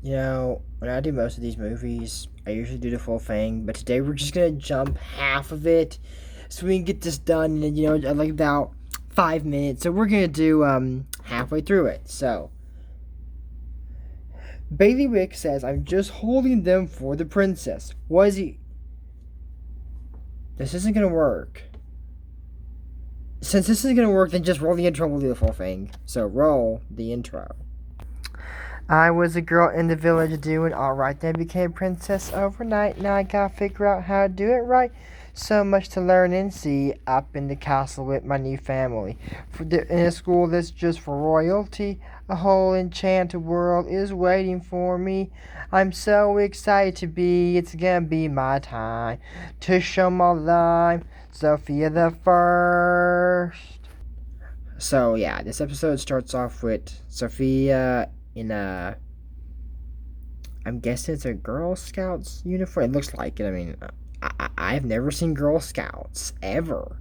When I do most of these movies, I usually do the full thing, but today we're just gonna jump half of it so we can get this done in, like about 5 minutes. So we're gonna do halfway through it. So Baileywick says, "I'm just holding them for the princess." Was he? This isn't gonna work. Since this isn't gonna work, then just roll the intro and we'll do the full thing. So roll the intro. I was a girl in the village doing alright, then became princess overnight. Now I gotta figure out how to do it right. So much to learn and see up in the castle with my new family. In a school that's just for royalty, a whole enchanted world is waiting for me. I'm so excited to be, it's gonna be my time to show my love. Sofia the First. So yeah, this episode starts off with Sofia in I'm guessing it's a Girl Scouts uniform. It looks like it. I mean, I've never seen Girl Scouts ever.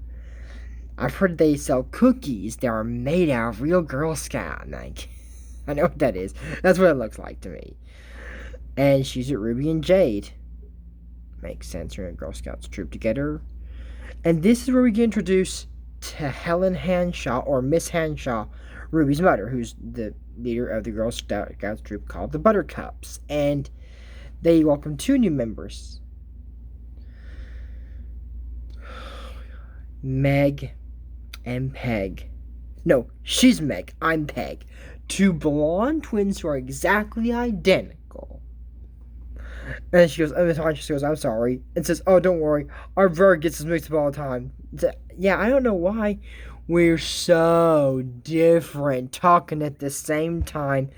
I've heard they sell cookies that are made out of real Girl Scout. Like, I know what that is. That's what it looks like to me. And she's at Ruby and Jade. Makes sense. Her and Girl Scouts troop together. And this is where we get introduced to Helen Hanshaw, or Miss Hanshaw, Ruby's mother, who's the leader of the Girl Scouts troop called the Buttercups. And they welcome two new members, Meg and Peg. No, she's Meg, I'm Peg. Two blonde twins who are exactly identical. And she goes, I'm sorry. And says, oh, don't worry. Our bird gets us mixed up all the time. Yeah, I don't know why we're so different talking at the same time.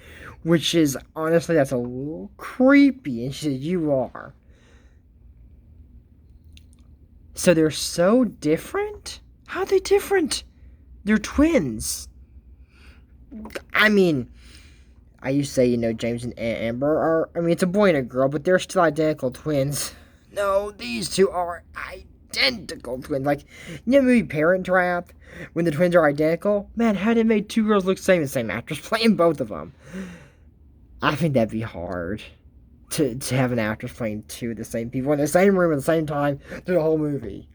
Which is, honestly, that's a little creepy. And she said, you are. So they're so different? How are they different? They're twins. I mean, I used to say, James and Amber are, it's a boy and a girl, but they're still identical twins. No, these two are identical twins. Like, movie Parent Trap, when the twins are identical? Man, how did it make two girls look the same actors playing both of them? I think that'd be hard. To have an actress playing two of the same people in the same room at the same time through the whole movie.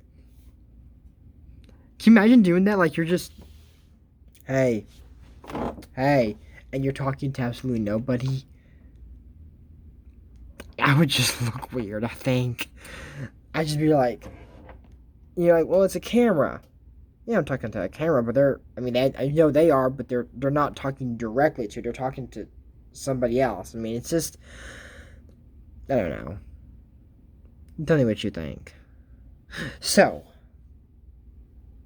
Can you imagine doing that? Like, you're just, hey, and you're talking to absolutely nobody. I would just look weird, I think. I'd just be like, well, it's a camera. Yeah, I'm talking to a camera, but I know they are, but they're not talking directly to, they're talking to somebody else. It's just, I don't know. Tell me what you think. So,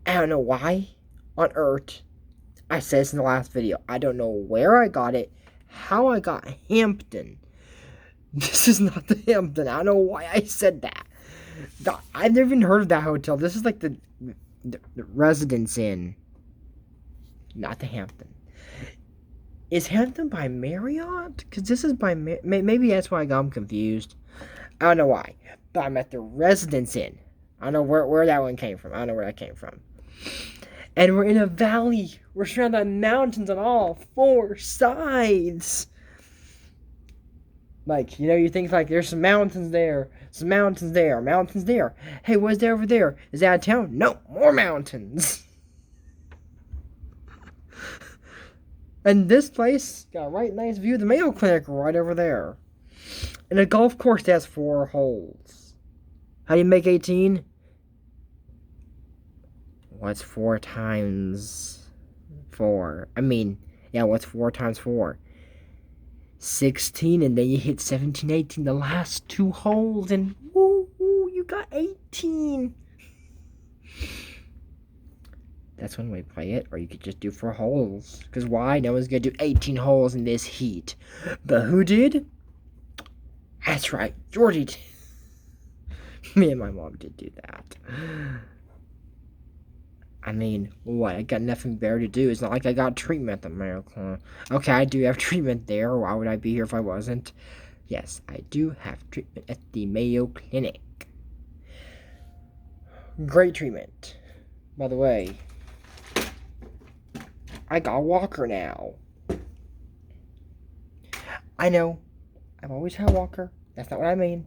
I don't know why on earth I said this in the last video. I don't know where I got it, how I got Hampton. This is not the Hampton. I don't know why I said that. I've never even heard of that hotel. This is like the Residence Inn, not the Hampton. Is Hampton by Marriott? Because this is by maybe that's why I got them confused. I don't know why. But I'm at the Residence Inn. I don't know where that one came from. I don't know where that came from. And we're in a valley. We're surrounded by mountains on all four sides. Like, you think like there's some mountains there, mountains there. Hey, what's there over there? Is that out of town? No, more mountains. And this place got a right nice view of the Mayo Clinic right over there. And a golf course that has 4 holes. How do you make 18? What's 4 times 4? What's 4 times 4? 16, and then you hit 17, 18, the last 2 holes, and woo, you got 18. That's one way to play it, or you could just do 4 holes. Because why? No one's going to do 18 holes in this heat. But who did? That's right, Jordy did. Me and my mom did do that. What? I got nothing better to do. It's not like I got treatment at the Mayo Clinic. Okay, I do have treatment there. Why would I be here if I wasn't? Yes, I do have treatment at the Mayo Clinic. Great treatment. By the way, I got a walker now. I know, I've always had a walker. That's not what I mean.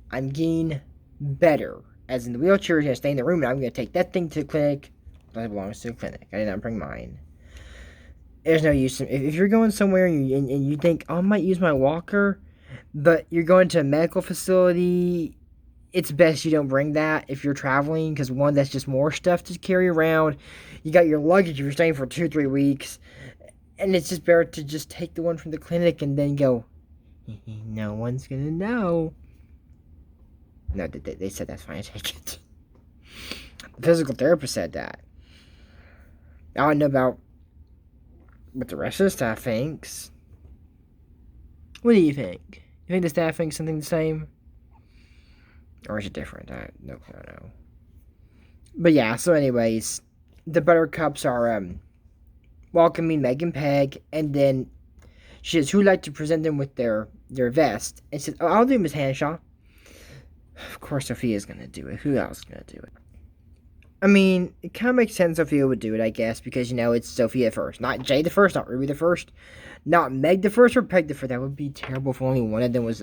I'm getting better. As in the wheelchair is going to stay in the room, and I'm going to take that thing to the clinic. That belongs to the clinic. I did not bring mine. There's no use. If you're going somewhere and you think, oh, I might use my walker, but you're going to a medical facility, it's best you don't bring that if you're traveling, because one, that's just more stuff to carry around. You got your luggage if you're staying for 2-3 weeks, and it's just better to just take the one from the clinic and then go, no one's going to know. No, they said that's fine, take it. The physical therapist said that. I don't know about what the rest of the staff thinks. What do you think? You think the staff thinks something the same? Or is it different? I don't know. But yeah, so anyways, the Buttercups are welcoming Meg and Peg, and then she says, who'd like to present them with their vest? And she says, oh, I'll do Miss Hanshaw. Of course, Sofia's gonna do it. Who else is gonna do it? I mean, it kind of makes sense Sophia would do it, I guess, because, it's Sophia first. Not Jay the first, not Ruby the first, not Meg the first, or Peg the first. That would be terrible if only one of them was...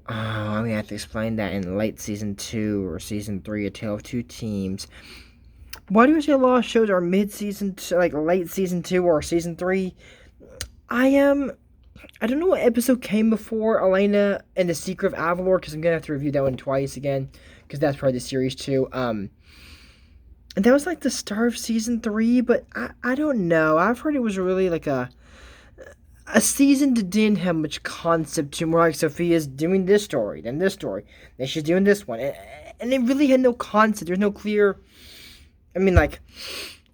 I'm going to have to explain that in late Season 2 or Season 3, A Tale of Two Teams. Why do I say a lot of shows are mid-season, like late Season 2 or Season 3? I don't know what episode came before Elena and the Secret of Avalor, because I'm going to have to review that one twice again, because that's part of the series too. And that was like the start of Season 3, but I don't know. I've heard it was really like a season that didn't have much concept to, more like Sophia's doing this story, then she's doing this one. And it really had no concept. There's no clear...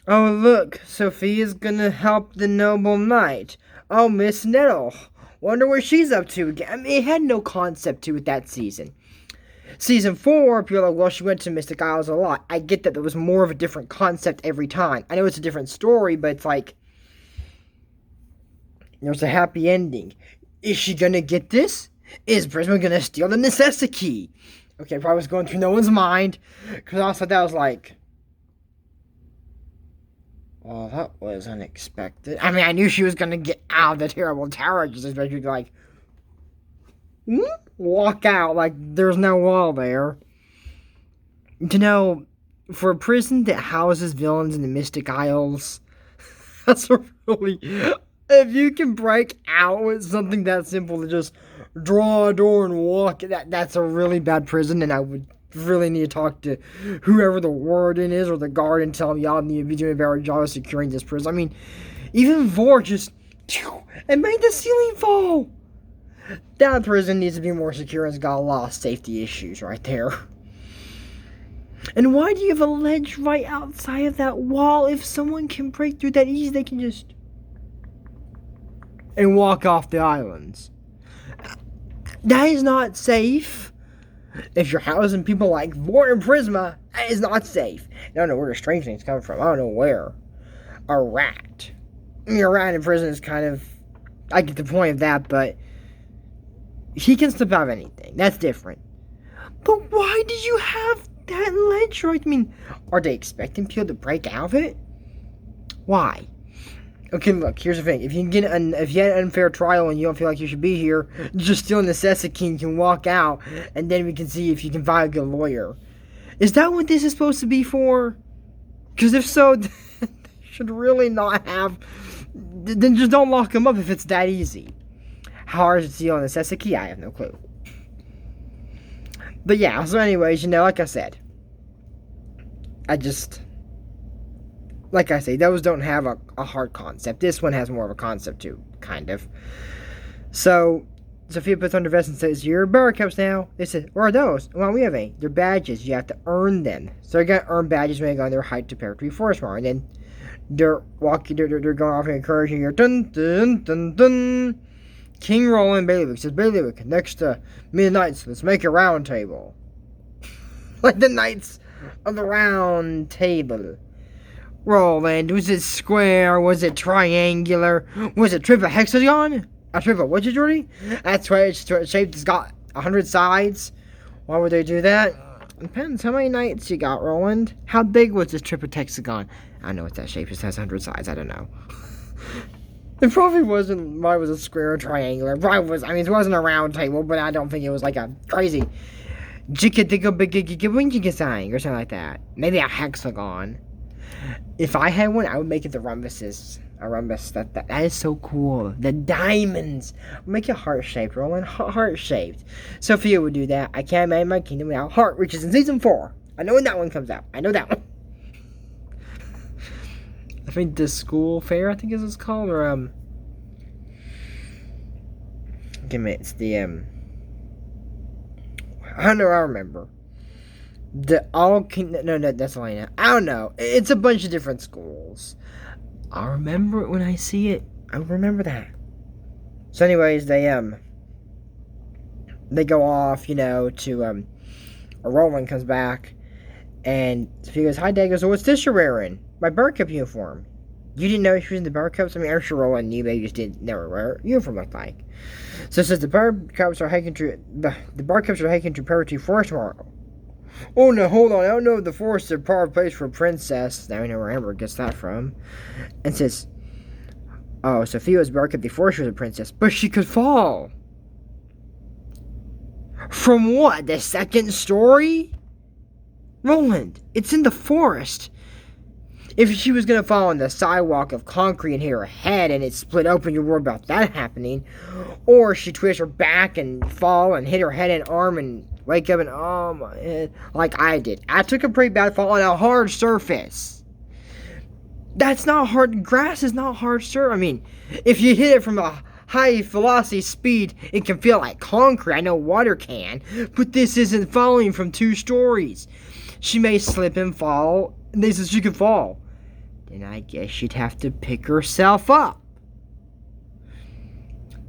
oh, look, Sophia's gonna help the noble knight. Oh, Miss Nettle. Wonder what she's up to again. It had no concept to it that season. Season 4, people are like, well, she went to Mystic Isles a lot. I get that there was more of a different concept every time. I know it's a different story, but it's like... there's a happy ending. Is she gonna get this? Is Prisma gonna steal the necessity key? Okay, probably was going through no one's mind. Because also that was like... well, that was unexpected. I knew she was gonna get out of the terrible tower, just especially like... walk out like there's no wall there. For a prison that houses villains in the Mystic Isles, that's a really... if you can break out with something that simple to just draw a door and walk, that's a really bad prison, and I would really need to talk to whoever the warden is or the guard and tell them y'all need to be doing a better job of securing this prison. Even Vor just... it made the ceiling fall! That prison needs to be more secure and it's got a lot of safety issues right there. And why do you have a ledge right outside of that wall? If someone can break through that easy, they can just... and walk off the islands. That is not safe. If you're housing people like Vor and Prisma, that is not safe. I don't know where the strange things come from. I don't know where. A rat. A rat in prison is kind of... I get the point of that, but... he can slip out of anything. That's different. But why did you have that ledge right? Are they expecting people to break out of it? Why? Okay, look, here's the thing. If you had an unfair trial and you don't feel like you should be here, just steal necessity key and can walk out, and then we can see if you can find a good lawyer. Is that what this is supposed to be for? Because if so, they should really not have... then just don't lock them up if it's that easy. How hard is it to steal a necessity key? I have no clue. But yeah, so anyways, like I said, like I say, those don't have a hard concept. This one has more of a concept too, kind of. So, Sophia puts on her vest and says, "You're Buttercups now." They said, "What are those?" "Well, we have any. They're badges. You have to earn them." So they're going to earn badges when they go on their hike to Pear Tree Forest tomorrow. And then they're going off and encouraging you. Dun, dun, dun, dun. King Roland Baileywick says, "Baileywick, next to me and Knights, let's make a round table." Like the Knights of the Round Table. Roland, was it square? Was it triangular? Was it triple hexagon? A triple, what'd you, Jordy? That's why it's shaped, it's got 100 sides. Why would they do that? Depends how many knights you got, Roland. How big was this triple hexagon? I don't know what that shape is. It has 100 sides. I don't know. It probably wasn't. Mine was a square or triangular. It probably was. I mean, it wasn't a round table, but I don't think it was like a crazy sign or something like that. Maybe a hexagon. If I had one, I would make it the rhombuses. A rhombus. That is so cool. The diamonds. Make it heart shaped, Roland. Heart shaped. Sofia would do that. I can't imagine my kingdom without heart, which is in season 4. I know when that one comes out. I know that one. I think the school fair, I think is what it's called, or give me, it's the I don't know. I remember. No, that's Elena. I don't know. It's a bunch of different schools. I'll remember it when I see it. I'll remember that. So, anyways, they go off, to Roland comes back, and he goes, "Hi, Dad." Goes, "Oh, what's this you're wearing?" "My Buttercup uniform." "You didn't know she was in the Buttercups?" I mean, I'm sure Roland knew, but he just didn't know what her uniform looked like. So it says the Buttercups are hiking to Preparatory Forest tomorrow. "Oh, no, hold on. I don't know if the forest is a proper place for a princess." Now we know where Amber gets that from. And says, "Oh, Sofia was Buttercup before she was a princess, but she could fall." "From what? The second story?" "Roland, it's in the forest. If she was going to fall on the sidewalk of concrete and hit her head and it split open, you're worried about that happening. Or she twists her back and fall and hit her head and arm and wake up and, oh my head, like I did. I took a pretty bad fall on a hard surface. That's not hard. Grass is not hard surface. I mean, if you hit it from a high velocity speed, it can feel like concrete. I know water can. But this isn't falling from 2 stories. She may slip and fall. And they said she could fall. Then I guess she'd have to pick herself up.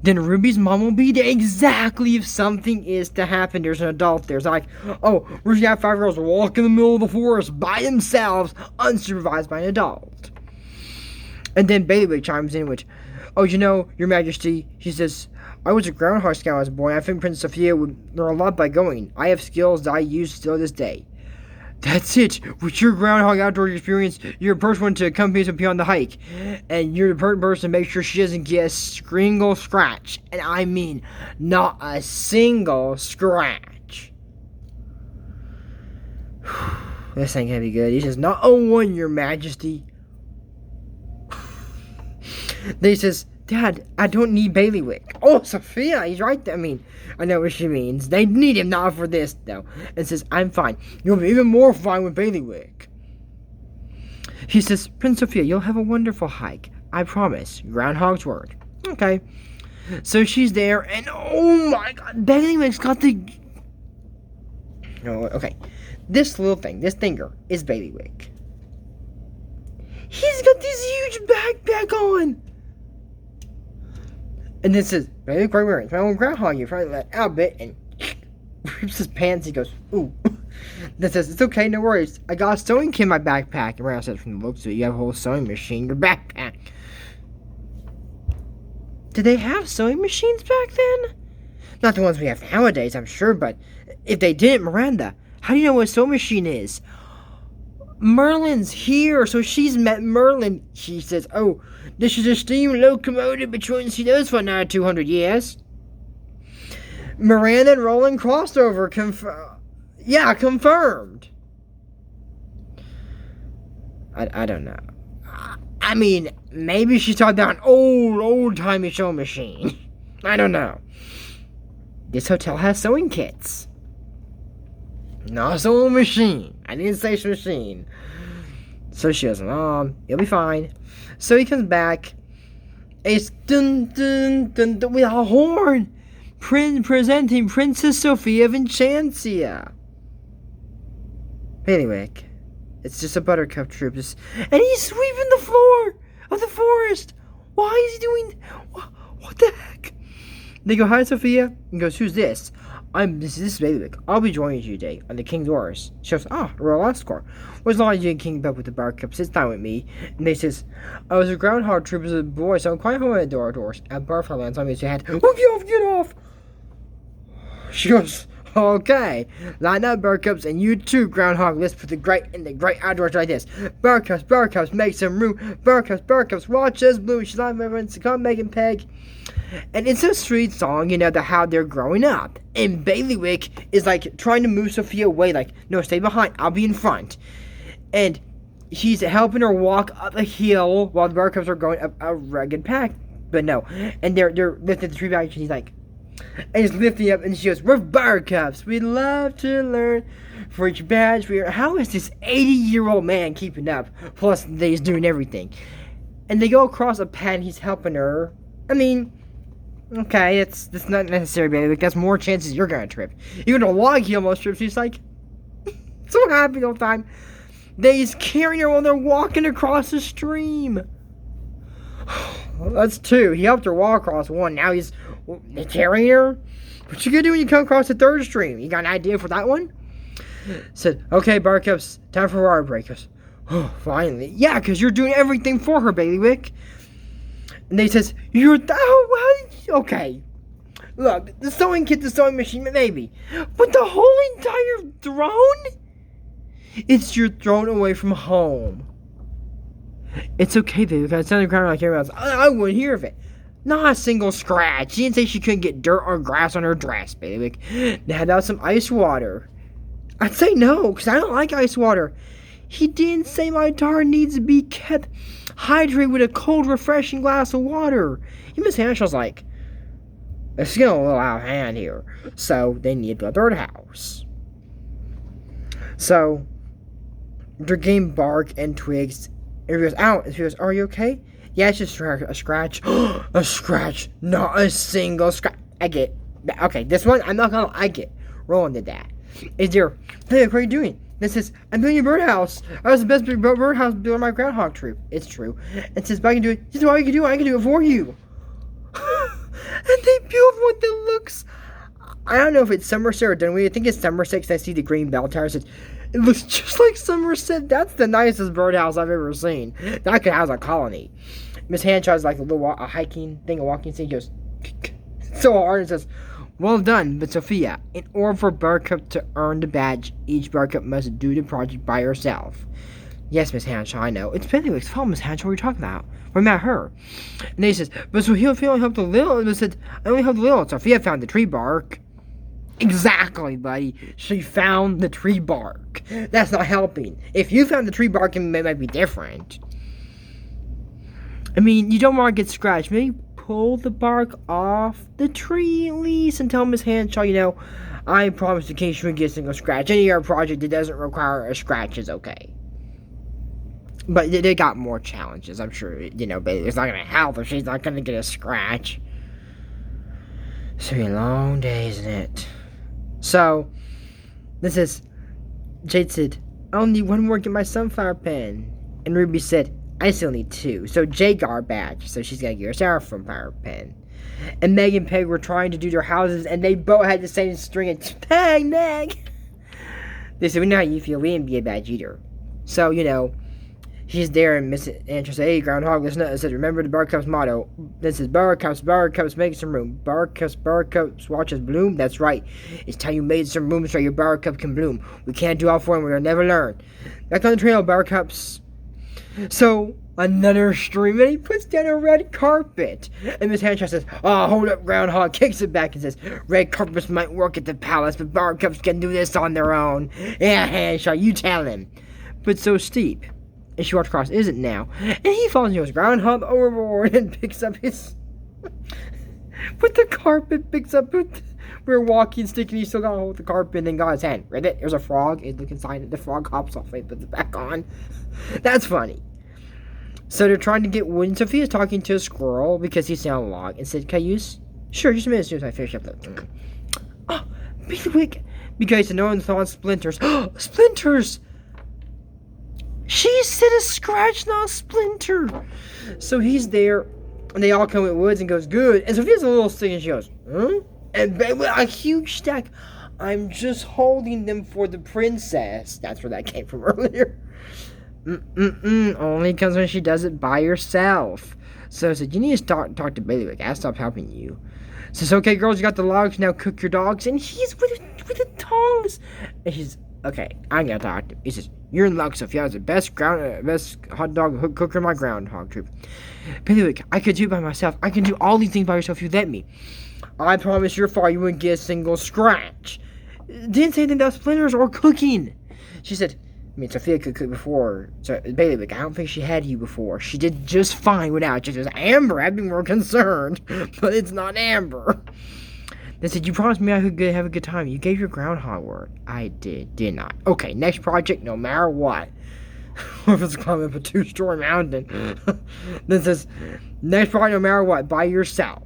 Then Ruby's mom will be there exactly if something is to happen. There's an adult there. It's like, oh, we're gonna have 5 girls walk in the middle of the forest by themselves, unsupervised by an adult. And then Baileywick chimes in, which, "Oh, Your Majesty," she says, "I was a groundhog scout as a boy. I think Princess Sofia would learn a lot by going. I have skills that I use still this day." "That's it. With your groundhog outdoor experience, you're the first one to accompany Sophia on the hike. And you're the perfect person to make sure she doesn't get a single scratch. And I mean, not a single scratch." This ain't gonna be good. He says, "Not a one, Your Majesty." Then he says, "Dad, I don't need Baileywick." "Oh, Sofia, he's right there. I mean, I know what she means. They need him, not for this, though." And says, "I'm fine. You'll be even more fine with Baileywick." He says, "Prince Sofia, you'll have a wonderful hike. I promise. Groundhog's word." Okay. So she's there, and oh my god, Baileywick's got the... No, okay. This little thing, this thinger, is Baileywick. He's got this huge backpack on. And then says, "Baileywick, right wearing my own groundhog. You probably let out a bit," and rips his pants. He goes, "Ooh." Then says, "It's okay, no worries. I got a sewing kit in my backpack." And Ryan says, "From the looks of it, you have a whole sewing machine in your backpack." Did they have sewing machines back then? Not the ones we have nowadays, I'm sure, but if they didn't, Miranda, how do you know what a sewing machine is? "Merlin's here," so she's met Merlin. She says, "Oh, this is a steam locomotive between see those for another 200 years. Miranda and Roland crossover confirmed. I don't know. I mean, maybe she's talking about an old-timey sewing machine. I don't know. This hotel has sewing kits. Not a sewing machine. I didn't say machine. So she goes, "You'll be fine." So he comes back. It's dun dun dun dun with a horn, presenting Princess Sofia of Enchantia. Baileywick, it's just a Buttercup troop, and he's sweeping the floor of the forest. Why is he doing? What the heck? They go, "Hi, Sofia," and goes, "Who's this?" This is Baileywick. I'll be joining you today on the King's Orders." She goes, "A royal escort. Well, as long as you and King Bub with the Buttercups, it's fine with me." And they says, "I was a groundhog troop as a boy, so I'm quite home at the doors. At Butterfly Land, so I mean, she had, get off. She goes, Okay, line up, Buttercups, and you too, Groundhog. Let's put the great outdoors like this. Buttercups, make some room. Buttercups, watch us bloom. She's like everyone to come, Meg and Peg. And it's a sweet song, how they're growing up. And Baileywick is like trying to move Sofia away, like, no, stay behind, I'll be in front. And he's helping her walk up a hill while the Buttercups are going up a rugged path. But no, and they're lifting the tree back, and he's like, and he's lifting up, and she goes, we're Buttercups, we'd love to learn for each badge. How is this 80-year-old man keeping up? Plus, he's doing everything. And they go across a path, and he's helping her. I mean, okay, it's not necessary, baby. Like, that's more chances you're gonna trip. Even a log, he almost trips. He's like, so happy the whole time. He's carrying her while they're walking across the stream. That's two. He helped her walk across one. Now he's carrying her. What you gonna do when you come across the third stream? You got an idea for that one? Said, okay, Buttercups, time for water breakers. Oh, finally. Yeah, because you're doing everything for her, Baileywick. And they says, okay. Look, the sewing kit, the sewing machine, maybe. But the whole entire throne? It's your throne away from home. It's okay, baby. Because it's on the ground like everyone else. I wouldn't hear of it. Not a single scratch. She didn't say she couldn't get dirt or grass on her dress, baby. They had out some ice water. I'd say no, because I don't like ice water. He didn't say my daughter needs to be kept hydrated with a cold, refreshing glass of water. And Miss Hanshaw's like, it's getting a little out of hand here. So they need to go to their house. So they're getting bark and twigs. And he goes, out. And she goes, are you okay? Yeah, it's just a scratch. A scratch. Not a single scratch. I get it. Okay, this one, I'm not gonna like it. Roland did that. Is there, hey, what are you doing? This says, I'm building a birdhouse. I was the best birdhouse doing my groundhog troop. It's true. It says, but I can do it. This is what I can do. I can do it for you. And they build one that looks, I don't know if it's Somerset or Dunwich. I think it's Somerset because I see the green bell tower. It looks just like Somerset. That's the nicest birdhouse I've ever seen. That could house a colony. Miss Hanshaw's like a little hiking thing, a walking thing. He goes so hard and says, well done, but Sofia, in order for Buttercup to earn the badge, each Buttercup must do the project by herself. Yes, Miss Hanshaw, I know. It's Baileywick's fault, Miss Hanshaw. What are you talking about? We met her. And then he says, but Sofia only helped a little. And I said, I only helped a little. Sofia found the tree bark. Exactly, buddy. She found the tree bark. That's not helping. If you found the tree bark, it might be different. I mean, you don't want to get scratched. Maybe pull the bark off the tree at least and tell Miss Hanshaw, I promise in case you get a single scratch. Any other project that doesn't require a scratch is okay. But they got more challenges, I'm sure. It's not going to help if she's not going to get a scratch. It's going to be a long day, isn't it? So, this is, Jade said, I'll need one more to get my sunflower pen. And Ruby said, I still need two. So Jade got her badge, so she's going to get her sunflower pen. And Meg and Peg were trying to do their houses, and they both had the same string of Peg, Meg. They said, we know how you feel. We didn't be a badge either. So, she's there, and Miss Andrew said, hey, Groundhog, listen up. It says, remember the Buttercups motto. This is Buttercups, make some room. Buttercups, watch us bloom. That's right. It's time you made some room so your Buttercup can bloom. We can't do all for them. We'll never learn. Back on the trail, Buttercups. So, another stream, and he puts down a red carpet. And Miss Hanshaw says, oh, hold up, Groundhog. Kicks it back and says, red carpets might work at the palace, but Buttercups can do this on their own. Yeah, Hanshaw, you tell him. But so steep. And she walks across, isn't now. And he falls into his groundhog overboard and picks up his... But the carpet picks up... We're walking, sticking, he still got to hold the carpet and then got his hand. Read it? There's a frog. And look inside it. The frog hops off and puts it back on. That's funny. So they're trying to get wood. And Sofia's talking to a squirrel because he's on a log. And said, can I use? Sure, just a minute as soon as I finish up the... Oh, Baileywick. Because the no thought splinters. Splinters! She said a scratch, not a splinter. So he's there, and they all come with woods and goes, good. And Sofia's a little sick, and she goes, huh? And with a huge stack. I'm just holding them for the princess. That's where that came from earlier. Only comes when she does it by herself. So I said, you need to talk to Baileywick. I'll stop helping you. Says, okay, girls, you got the logs. Now cook your dogs. And he's with a groundhogs? And she's, okay, I'm gonna talk to him. He says, you're in luck, Sofia. It's the best hot dog cooker in my groundhog troop. Baileywick, I could do it by myself. I can do all these things by yourself if you let me. I promise your fire you wouldn't get a single scratch. Didn't say anything about splinters or cooking. She said, Sofia could cook before. So, Baileywick, I don't think she had you before. She did just fine without you. It was Amber. I'd be more concerned. But it's not Amber. They said, you promised me I could have a good time. You gave your groundhog word. I did not. Okay, next project, no matter what. If it's climbing up a 2-story mountain. Then says, next project, no matter what, by yourself.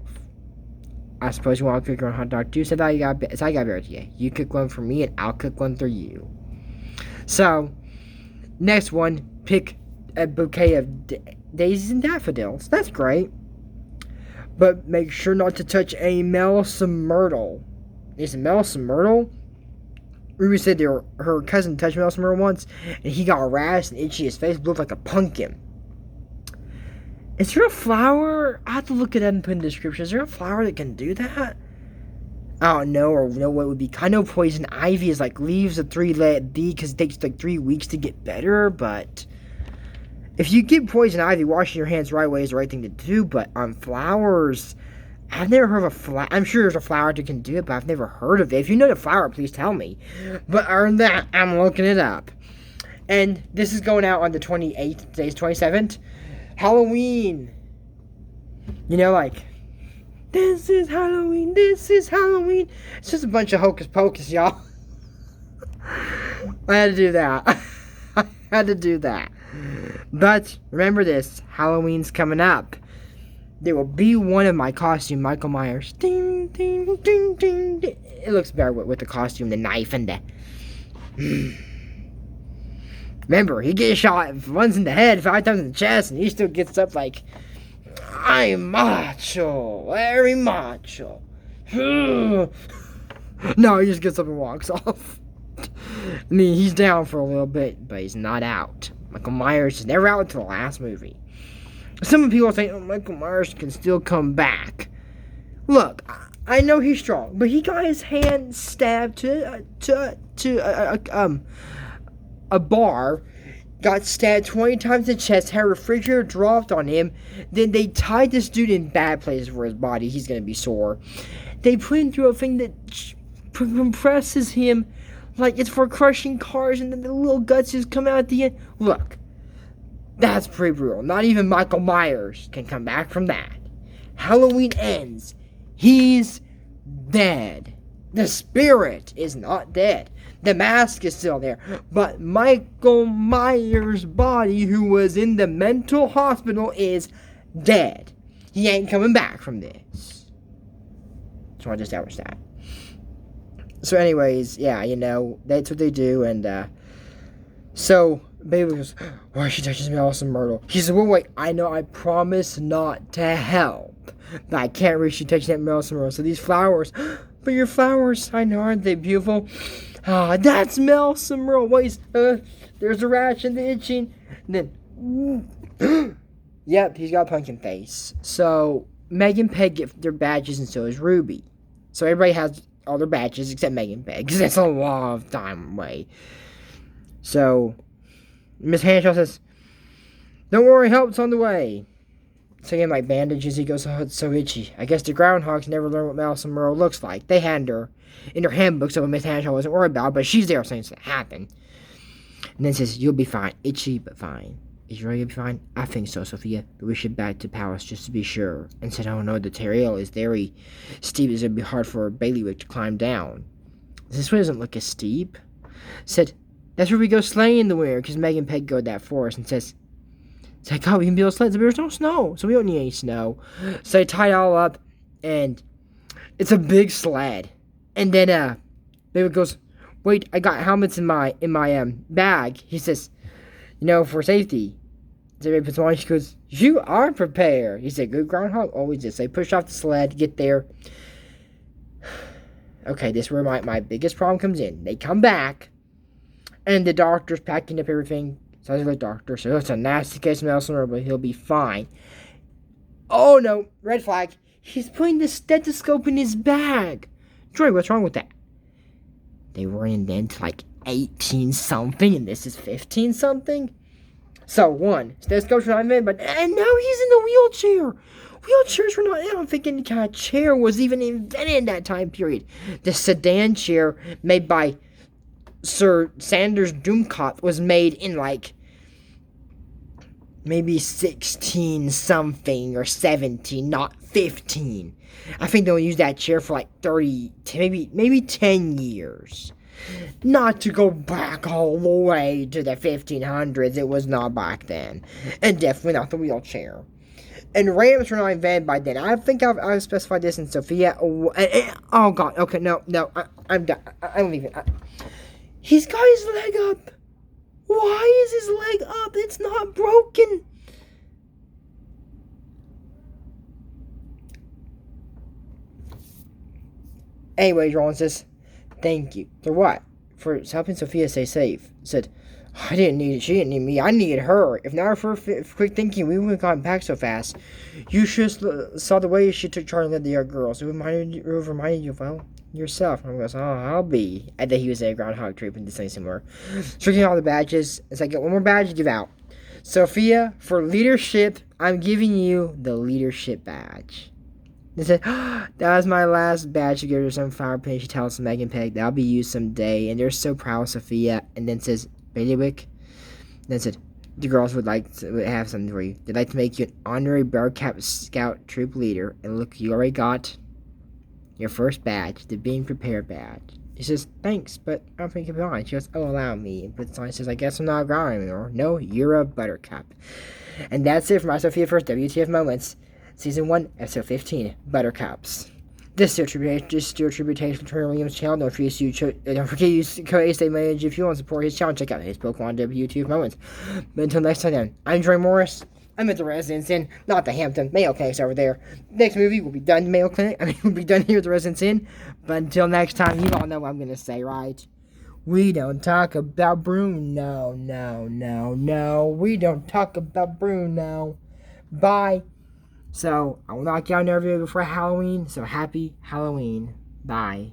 I suppose you want to cook your own hot dog too. So I got better to you. You cook one for me and I'll cook one for you. So, next one, pick a bouquet of daisies and daffodils. That's great. But make sure not to touch a Melissa myrtle. Is it Melissa myrtle? Ruby said her cousin touched Melissa myrtle once, and he got rash and itchy. His face looked like a pumpkin. Is there a flower? I have to look at that and put in the description. Is there a flower that can do that? I don't know, or know what it would be. I know poison ivy is like leaves a 3-legged D because it takes like 3 weeks to get better, but if you get poison ivy, washing your hands right away is the right thing to do, but on flowers, I've never heard of a flower. I'm sure there's a flower that can do it, but I've never heard of it. If you know the flower, please tell me. But other than that, I'm looking it up. And this is going out on the 28th, today's 27th. Halloween. You know, like, this is Halloween, this is Halloween. It's just a bunch of hocus pocus, y'all. I had to do that. I had to do that. But remember this, Halloween's coming up. There will be one of my costume, Michael Myers. Ding, ding, ding, ding, ding. It looks better with the costume, the knife, and the... Remember, he gets shot once in the head, 5 times in the chest, and he still gets up like, I'm macho, very macho. No, he just gets up and walks off. I mean, he's down for a little bit, but he's not out. Michael Myers is never out until the last movie. Some people think, oh, Michael Myers can still come back. Look, I know he's strong, but he got his hand stabbed to a bar, got stabbed 20 times in the chest, had a refrigerator dropped on him, then they tied this dude in bad places for his body, he's gonna be sore. They put him through a thing that compresses him like it's for crushing cars, and then the little guts just come out at the end. Look, that's pretty brutal. Not even Michael Myers can come back from that. Halloween ends. He's dead. The spirit is not dead. The mask is still there. But Michael Myers' body, who was in the mental hospital, is dead. He ain't coming back from this. So I just established that. So anyways, yeah, you know, that's what they do. And so Baby goes, why she touches me also Myrtle? He says, well, wait, I know I promise not to help. But I can't reach you touching that Myrtle. So these flowers, but your flowers, I know, aren't they beautiful? Ah, that's Melissa Myrtle. Wait, there's a rash and the itching. And then, yep, he's got a pumpkin face. So Meg and Peg get their badges, and so is Ruby. So everybody has all their badges except Meg and Peg, because that's a long time away. So Miss Hanshaw says, don't worry, help's on the way. So again, like bandages, he goes, oh, it's so itchy. I guess the groundhogs never learned what Melissa Myrtle looks like. They had her in her handbook, so Miss Hanshaw wasn't worried about it, but she's there saying it's going to happen. And then says, you'll be fine. Itchy, but fine. Is you really going to be fine? I think so, Sofia. But we should back to Palace just to be sure. And said, oh no, the trail is very steep. It's going to be hard for Baileywick to climb down. This one doesn't look as steep. Said, that's where we go sleighing in the winter, because Meg and Peg go that for us. And says, it's like, oh, we can build sleds, but there's no snow, so we don't need any snow. So they tie it all up, and it's a big sled. And then Baileywick goes, wait, I got helmets in my bag. He says, you know, for safety. So everybody puts them on. She goes, you are prepared. He said, good groundhog, always this. They push off the sled, get there. Okay, this is where my biggest problem comes in. They come back, and the doctor's packing up everything. Sounds like the doctor. So it's a nasty case of Melissa, but he'll be fine. Oh no, red flag. He's putting the stethoscope in his bag. Troy, what's wrong with that? they were invented like 18 something, and this is 15 something. So one, stethoscopes were not invented, but and now he's in the wheelchair. Wheelchairs were not. I don't think any kind of chair was even invented in that time period. The Sedan chair made by Sir Saunders Duncombe was made in like maybe 16 something or 17, not 15. I think they'll use that chair for like 30, maybe 10 years. Not to go back all the way to the 1500s, it was not back then. And definitely not the wheelchair. And ramps were not invented by then. I think I've specified this in Sofia. Oh god, okay, no, I'm done. I'm leaving. He's got his leg up. Why is his leg up? It's not broken. Anyway, Roland says, thank you. For what? For helping Sofia stay safe. Said, she didn't need me. I needed her. If not for quick thinking, we wouldn't have gotten back so fast. You should saw the way she took charge of the other girls. It reminded you of, well, yourself. And I goes, oh, I'll be. And then he was a groundhog tree, but this ain't similar. Striking all the badges. As I get one more badge to give out. Sofia, for leadership, I'm giving you the leadership badge. They said, oh, that was my last badge to give her some flower paint. She tells Megan Peg that'll be used someday. And they're so proud of Sofia. And then says, Baileywick. Then said, the girls would have something for you. They'd like to make you an honorary Buttercup Scout troop leader. And look, you already got your first badge, the being prepared badge. He says, thanks, but I don't think you'll be on. She goes, oh, allow me. But Sonia says, I guess I'm not a ground anymore. No, you're a Buttercup. And that's it for my Sofia First WTF Moments. Season 1, Episode 15, Buttercups. This is your tribute to Williams' channel. Don't forget to use code ASAMANAGE if you want to support his channel. Check out his Pokemon WTF Moments. But until next time then, I'm Troy Morris. I'm at the Residence Inn, not the Hampton. Mayo Clinic's over there. Next movie will be done Mayo Clinic. We'll be done here at the Residence Inn. But until next time, you all know what I'm going to say, right? We don't talk about Bruno. No. We don't talk about Bruno. Bye. So, I will knock you out in every video before Halloween. So, happy Halloween. Bye.